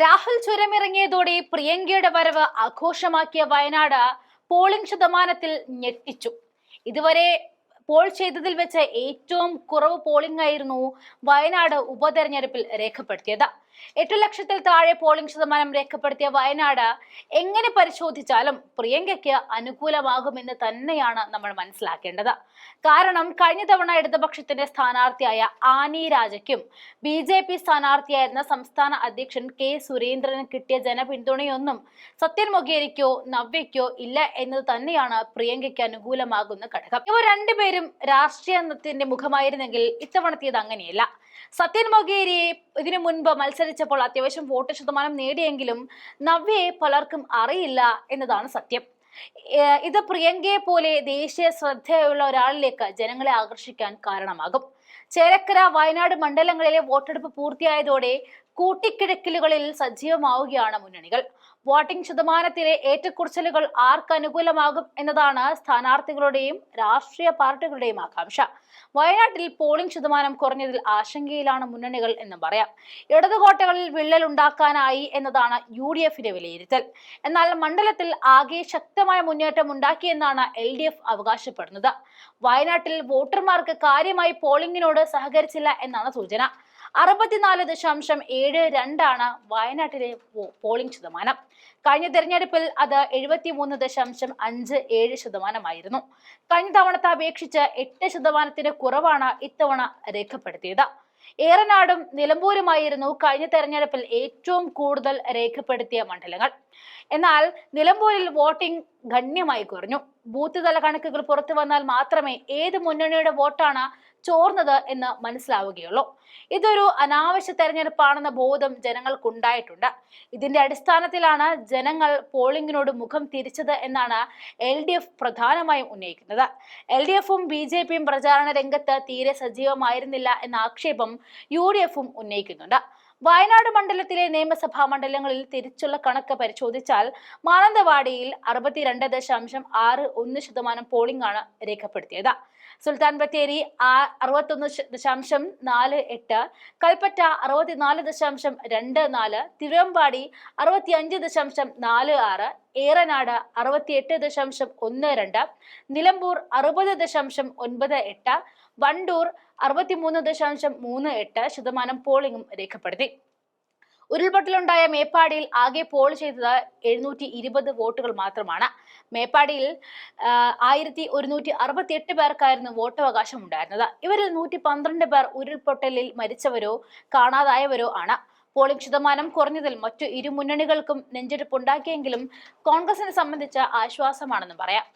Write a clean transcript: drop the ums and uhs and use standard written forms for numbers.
രാഹുൽ ചുരമിറങ്ങിയതോടെ പ്രിയങ്കയുടെ വരവ് ആഘോഷമാക്കിയ വയനാട് പോളിംഗ് ശതമാനത്തിൽ ഞെട്ടിച്ചു. ഇതുവരെ പോൾ ചെയ്തതിൽ വെച്ച് ഏറ്റവും കുറവ് പോളിംഗ് ആയിരുന്നു വയനാട് ഉപതെരഞ്ഞെടുപ്പിൽ രേഖപ്പെടുത്തിയത്. 8 ലക്ഷത്തിൽ താഴെ പോളിംഗ് ശതമാനം രേഖപ്പെടുത്തിയ വയനാട് എങ്ങനെ പരിശോധിച്ചാലും പ്രിയങ്കയ്ക്ക് അനുകൂലമാകുമെന്ന് തന്നെയാണ് നമ്മൾ മനസ്സിലാക്കേണ്ടത്. കാരണം കഴിഞ്ഞ തവണ ഇടതുപക്ഷത്തിന്റെ സ്ഥാനാർത്ഥിയായ ആനി രാജയ്ക്കും BJP സ്ഥാനാർത്ഥിയായിരുന്ന സംസ്ഥാന അധ്യക്ഷൻ കെ സുരേന്ദ്രന് കിട്ടിയ ജനപിന്തുണയൊന്നും സത്യൻ മൊകേരിക്കോ നവ്യയ്ക്കോ ഇല്ല എന്നത് തന്നെയാണ് പ്രിയങ്കയ്ക്ക് അനുകൂലമാകുന്ന ഘടകം. ഇവർ രണ്ടുപേരും രാഷ്ട്രീയത്തിന്റെ മുഖമായിരുന്നെങ്കിൽ ഇത്തവണത്തേത് അങ്ങനെയല്ല. സത്യൻ മൊകേരിയെ ഇതിനു മുൻപ് മത്സരിച്ചപ്പോൾ അത്യാവശ്യം വോട്ട് ശതമാനം നേടിയെങ്കിലും നവ്യയെ പലർക്കും അറിയില്ല എന്നതാണ് സത്യം. ഇത് പ്രിയങ്കയെ പോലെ ദേശീയ ശ്രദ്ധയുള്ള ഒരാളിലേക്ക് ജനങ്ങളെ ആകർഷിക്കാൻ കാരണമാകും. ചേലക്കര, വയനാട് മണ്ഡലങ്ങളിലെ വോട്ടെടുപ്പ് പൂർത്തിയായതോടെ കൂട്ടിക്കിഴക്കലുകളിൽ സജീവമാവുകയാണ് മുന്നണികൾ. വോട്ടിംഗ് ശതമാനത്തിലെ ഏറ്റക്കുറച്ചിലുകൾ ആർക്ക് അനുകൂലമാകും എന്നതാണ് സ്ഥാനാർത്ഥികളുടെയും രാഷ്ട്രീയ പാർട്ടികളുടെയും ആകാംക്ഷ. വയനാട്ടിൽ പോളിംഗ് ശതമാനം കുറഞ്ഞതിൽ ആശങ്കയിലാണ് മുന്നണികൾ എന്ന് പറയാം. ഇടതുകോട്ടകളിൽ വിള്ളൽ ഉണ്ടാക്കാനായി എന്നതാണ് UDFന്റെ വിലയിരുത്തൽ. എന്നാൽ മണ്ഡലത്തിൽ ആകെ ശക്തമായ മുന്നേറ്റം ഉണ്ടാക്കിയെന്നാണ് LDF അവകാശപ്പെടുന്നത്. വയനാട്ടിൽ വോട്ടർമാർക്ക് കാര്യമായി പോളിംഗിനോട് സഹകരിച്ചില്ല എന്നാണ് സൂചന. 64.72 വയനാട്ടിലെ പോളിംഗ് ശതമാനം. കഴിഞ്ഞ തെരഞ്ഞെടുപ്പിൽ അത് 73.57% കഴിഞ്ഞ തവണത്തെ അപേക്ഷിച്ച് 8% കുറവാണ് ഇത്തവണ രേഖപ്പെടുത്തിയത്. ഏറനാടും നിലമ്പൂരുമായിരുന്നു കഴിഞ്ഞ തെരഞ്ഞെടുപ്പിൽ ഏറ്റവും കൂടുതൽ രേഖപ്പെടുത്തിയ മണ്ഡലങ്ങൾ. എന്നാൽ നിലമ്പൂരിൽ വോട്ടിംഗ് ഗണ്യമായി കുറഞ്ഞു. ബൂത്ത് തല കണക്കുകൾ പുറത്തു വന്നാൽ മാത്രമേ ഏത് മുന്നണിയുടെ വോട്ടാണ് ചോർന്നത് എന്ന് മനസ്സിലാവുകയുള്ളൂ. ഇതൊരു അനാവശ്യ തെരഞ്ഞെടുപ്പാണെന്ന ബോധം ജനങ്ങൾക്കുണ്ടായിട്ടുണ്ട്. ഇതിന്റെ അടിസ്ഥാനത്തിലാണ് ജനങ്ങൾ പോളിംഗിനോട് മുഖം തിരിച്ചത് എന്നാണ് LDF പ്രധാനമായും ഉന്നയിക്കുന്നത്. LDFും BJPയും പ്രചാരണ രംഗത്ത് തീരെ സജീവമായിരുന്നില്ല എന്ന ആക്ഷേപം UDFും ഉന്നയിക്കുന്നുണ്ട്. വയനാട് മണ്ഡലത്തിലെ നിയമസഭാ മണ്ഡലങ്ങളിൽ തിരിച്ചുള്ള കണക്ക് പരിശോധിച്ചാൽ മാനന്തവാടിയിൽ 62.61% പോളിംഗ് ആണ് രേഖപ്പെടുത്തിയത്. സുൽത്താൻ ബത്തേരി 61.48, കൽപ്പറ്റ 64.24, തിരുവമ്പാടി 65.46, ഏറനാട് 68.12, നിലമ്പൂർ 60.98, വണ്ടൂർ 63.38% പോളിംഗും രേഖപ്പെടുത്തി. ഉരുൾപൊട്ടലുണ്ടായ മേപ്പാടിയിൽ ആകെ പോൾ ചെയ്തത് 720 വോട്ടുകൾ മാത്രമാണ്. മേപ്പാടിയിൽ 1168 പേർക്കായിരുന്നു വോട്ടവകാശം ഉണ്ടായിരുന്നത്. ഇവരിൽ 112 പേർ ഉരുൾപൊട്ടലിൽ മരിച്ചവരോ കാണാതായവരോ ആണ്. പോളിംഗ് ശതമാനം കുറഞ്ഞതിൽ മറ്റു ഇരു മുന്നണികൾക്കും നെഞ്ചെടുപ്പുണ്ടാക്കിയെങ്കിലും കോൺഗ്രസിനെ സംബന്ധിച്ച് ആശ്വാസമാണെന്ന് പറയാം.